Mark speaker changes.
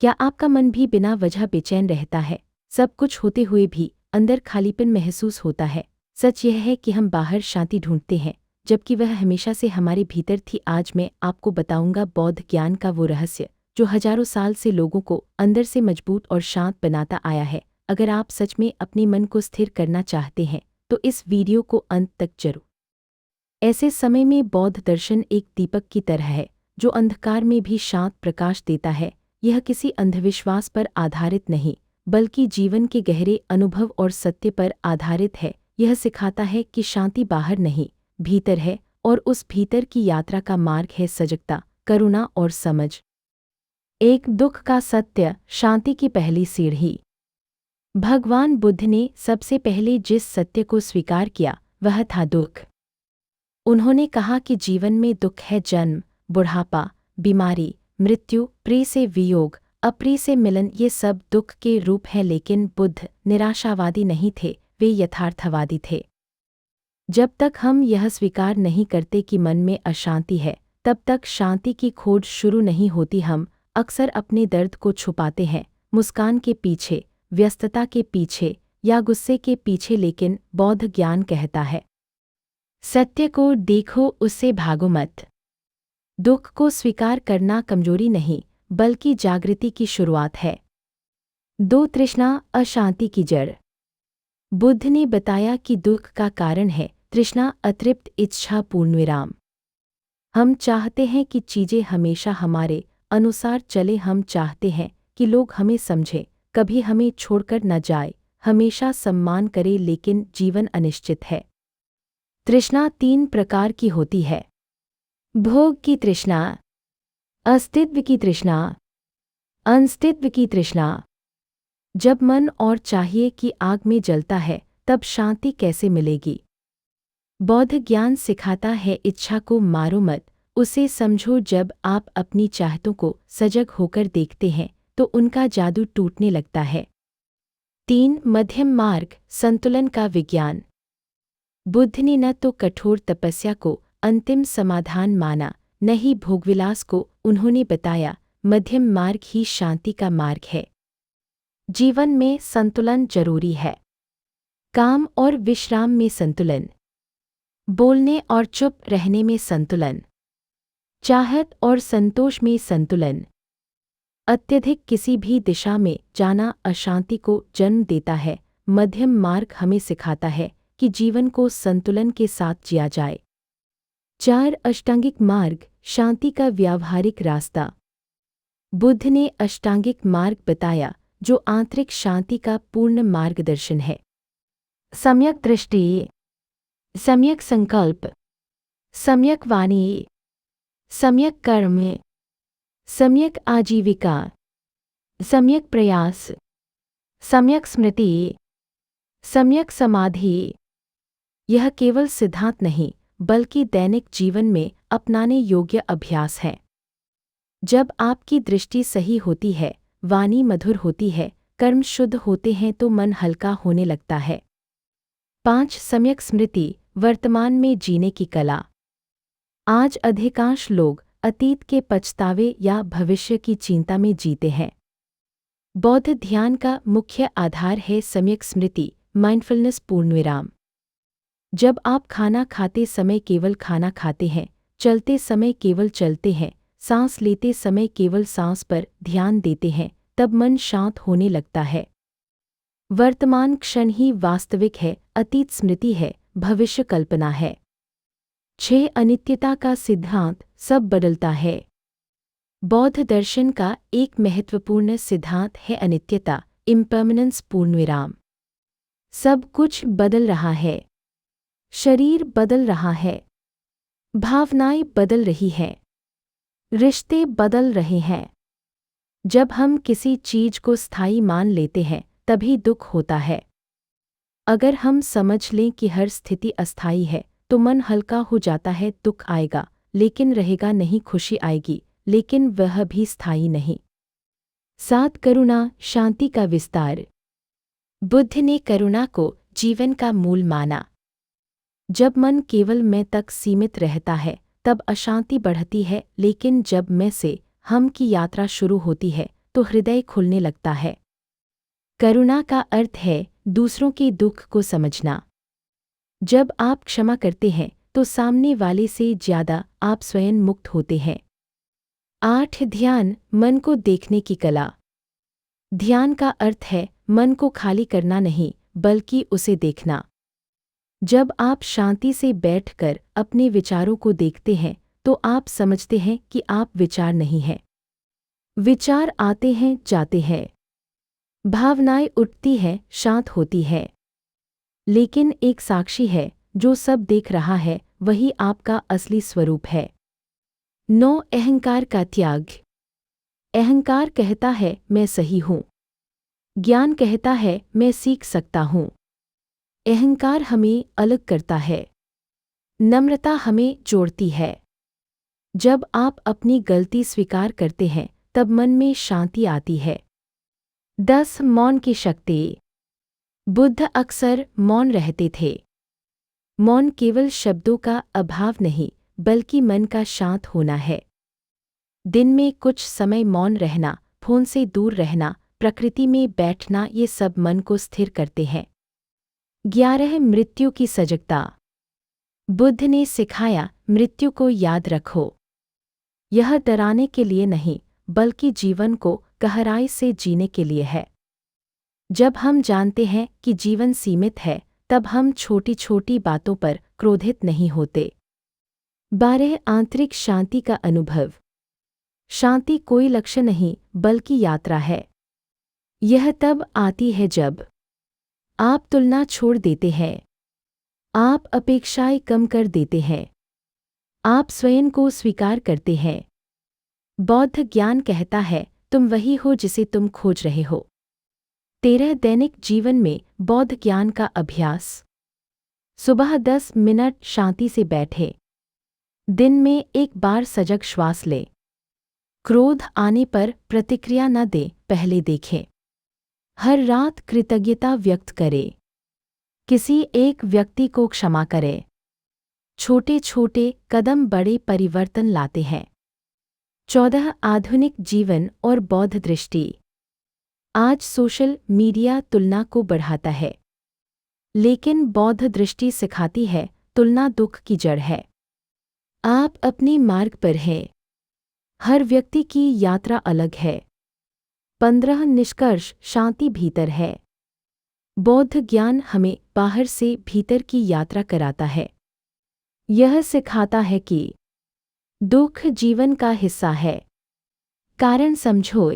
Speaker 1: क्या आपका मन भी बिना वजह बेचैन रहता है? सब कुछ होते हुए भी अंदर खालीपन महसूस होता है। सच यह है कि हम बाहर शांति ढूंढते हैं, जबकि वह हमेशा से हमारे भीतर थी। आज मैं आपको बताऊंगा बौद्ध ज्ञान का वो रहस्य जो हजारों साल से लोगों को अंदर से मजबूत और शांत बनाता आया है। अगर आप सच में अपने मन को स्थिर करना चाहते हैं तो इस वीडियो को अंत तक जरूर। ऐसे समय में बौद्ध दर्शन एक दीपक की तरह है जो अंधकार में भी शांत प्रकाश देता है। यह किसी अंधविश्वास पर आधारित नहीं, बल्कि जीवन के गहरे अनुभव और सत्य पर आधारित है। यह सिखाता है कि शांति बाहर नहीं, भीतर है, और उस भीतर की यात्रा का मार्ग है सजगता, करुणा और समझ। एक दुख का सत्य, शांति की पहली सीढ़ी। भगवान बुद्ध ने सबसे पहले जिस सत्य को स्वीकार किया वह था दुख। उन्होंने कहा कि जीवन में दुख है जन्म, बुढ़ापा, बीमारी, मृत्यु, प्रिय से वियोग, अप्रिय से मिलन, ये सब दुख के रूप हैं। लेकिन बुद्ध निराशावादी नहीं थे, वे यथार्थवादी थे। जब तक हम यह स्वीकार नहीं करते कि मन में अशांति है, तब तक शांति की खोज शुरू नहीं होती। हम अक्सर अपने दर्द को छुपाते हैं, मुस्कान के पीछे, व्यस्तता के पीछे या गुस्से के पीछे, लेकिन बौद्ध ज्ञान कहता है, सत्य को देखो, उससे भागो मत। दुख को स्वीकार करना कमजोरी नहीं, बल्कि जागृति की शुरुआत है। दो तृष्णा, अशांति की जड़। बुद्ध ने बताया कि दुख का कारण है तृष्णा, अतृप्त इच्छा, पूर्णविराम। हम चाहते हैं कि चीजें हमेशा हमारे अनुसार चले। हम चाहते हैं कि लोग हमें समझें, कभी हमें छोड़कर न जाए, हमेशा सम्मान करे, लेकिन जीवन अनिश्चित है। तृष्णा तीन प्रकार की होती है: भोग की तृष्णा, अस्तित्व की तृष्णा, अस्तित्व की तृष्णा। जब मन और चाहिए कि आग में जलता है, तब शांति कैसे मिलेगी? बौद्ध ज्ञान सिखाता है, इच्छा को मारो मत, उसे समझो। जब आप अपनी चाहतों को सजग होकर देखते हैं तो उनका जादू टूटने लगता है। 3. मध्यम मार्ग, संतुलन का विज्ञान। बुद्ध ने न तो कठोर तपस्या को अंतिम समाधान माना, न ही भोगविलास को। उन्होंने बताया, मध्यम मार्ग ही शांति का मार्ग है। जीवन में संतुलन जरूरी है। काम और विश्राम में संतुलन, बोलने और चुप रहने में संतुलन, चाहत और संतोष में संतुलन। अत्यधिक किसी भी दिशा में जाना अशांति को जन्म देता है। मध्यम मार्ग हमें सिखाता है कि जीवन को संतुलन के साथ जिया जाए। 4. अष्टांगिक मार्ग, शांति का व्यावहारिक रास्ता। बुद्ध ने अष्टांगिक मार्ग बताया जो आंतरिक शांति का पूर्ण मार्गदर्शन है। सम्यक दृष्टि, सम्यक संकल्प, सम्यक वाणी, सम्यक कर्म, सम्यक आजीविका, सम्यक प्रयास, सम्यक स्मृति, सम्यक समाधि। यह केवल सिद्धांत नहीं, बल्कि दैनिक जीवन में अपनाने योग्य अभ्यास है। जब आपकी दृष्टि सही होती है, वाणी मधुर होती है, कर्म शुद्ध होते हैं तो मन हल्का होने लगता है। 5. सम्यक स्मृति, वर्तमान में जीने की कला। आज अधिकांश लोग अतीत के पछतावे या भविष्य की चिंता में जीते हैं। बौद्ध ध्यान का मुख्य आधार है सम्यक स्मृति, माइंडफुलनेस, पूर्णविराम। जब आप खाना खाते समय केवल खाना खाते हैं, चलते समय केवल चलते हैं, सांस लेते समय केवल सांस पर ध्यान देते हैं, तब मन शांत होने लगता है। वर्तमान क्षण ही वास्तविक है, अतीत स्मृति है, भविष्य कल्पना है। 6. अनित्यता का सिद्धांत, सब बदलता है। बौद्ध दर्शन का एक महत्वपूर्ण सिद्धांत है अनित्यता, इम्पर्मनेंस, पूर्णविराम। सब कुछ बदल रहा है। शरीर बदल रहा है, भावनाएं बदल रही हैं, रिश्ते बदल रहे हैं। जब हम किसी चीज को स्थायी मान लेते हैं तभी दुख होता है। अगर हम समझ लें कि हर स्थिति अस्थायी है तो मन हल्का हो जाता है। दुख आएगा लेकिन रहेगा नहीं, खुशी आएगी लेकिन वह भी स्थायी नहीं। 7. करुणा, शांति का विस्तार। बुद्ध ने करुणा को जीवन का मूल माना। जब मन केवल मैं तक सीमित रहता है तब अशांति बढ़ती है, लेकिन जब मैं से हम की यात्रा शुरू होती है तो हृदय खुलने लगता है। करुणा का अर्थ है दूसरों के दुख को समझना। जब आप क्षमा करते हैं तो सामने वाले से ज़्यादा आप स्वयं मुक्त होते हैं। 8 ध्यान, मन को देखने की कला। ध्यान का अर्थ है मन को खाली करना नहीं, बल्कि उसे देखना। जब आप शांति से बैठकर अपने विचारों को देखते हैं तो आप समझते हैं कि आप विचार नहीं हैं। विचार आते हैं, जाते हैं। भावनाएं उठती हैं, शांत होती है। लेकिन एक साक्षी है जो सब देख रहा है, वही आपका असली स्वरूप है। 9 अहंकार का त्याग। अहंकार कहता है मैं सही हूँ। ज्ञान कहता है मैं सीख सकता हूँ। अहंकार हमें अलग करता है। नम्रता हमें जोड़ती है। जब आप अपनी गलती स्वीकार करते हैं तब मन में शांति आती है। 10 मौन की शक्ति। बुद्ध अक्सर मौन रहते थे। मौन केवल शब्दों का अभाव नहीं, बल्कि मन का शांत होना है। दिन में कुछ समय मौन रहना, फोन से दूर रहना, प्रकृति में बैठना, ये सब मन को स्थिर करते हैं। 11 मृत्यु की सजगता। बुद्ध ने सिखाया मृत्यु को याद रखो। यह डराने के लिए नहीं, बल्कि जीवन को गहराई से जीने के लिए है। जब हम जानते हैं कि जीवन सीमित है, तब हम छोटी छोटी बातों पर क्रोधित नहीं होते। 12 आंतरिक शांति का अनुभव। शांति कोई लक्ष्य नहीं, बल्कि यात्रा है। यह तब आती है जब आप तुलना छोड़ देते हैं, आप अपेक्षाएं कम कर देते हैं, आप स्वयं को स्वीकार करते हैं। बौद्ध ज्ञान कहता है तुम वही हो जिसे तुम खोज रहे हो। 13 दैनिक जीवन में बौद्ध ज्ञान का अभ्यास। सुबह 10 मिनट शांति से बैठे। दिन में एक बार सजग श्वास ले। क्रोध आने पर प्रतिक्रिया न दे, पहले देखें। हर रात कृतज्ञता व्यक्त करे। किसी एक व्यक्ति को क्षमा करे। छोटे छोटे कदम बड़े परिवर्तन लाते हैं। 14 आधुनिक जीवन और बौद्ध दृष्टि। आज सोशल मीडिया तुलना को बढ़ाता है, लेकिन बौद्ध दृष्टि सिखाती है तुलना दुख की जड़ है। आप अपने मार्ग पर हैं। हर व्यक्ति की यात्रा अलग है। 15 निष्कर्ष। शांति भीतर है। बौद्ध ज्ञान हमें बाहर से भीतर की यात्रा कराता है। यह सिखाता है कि दुख जीवन का हिस्सा है। कारण समझो।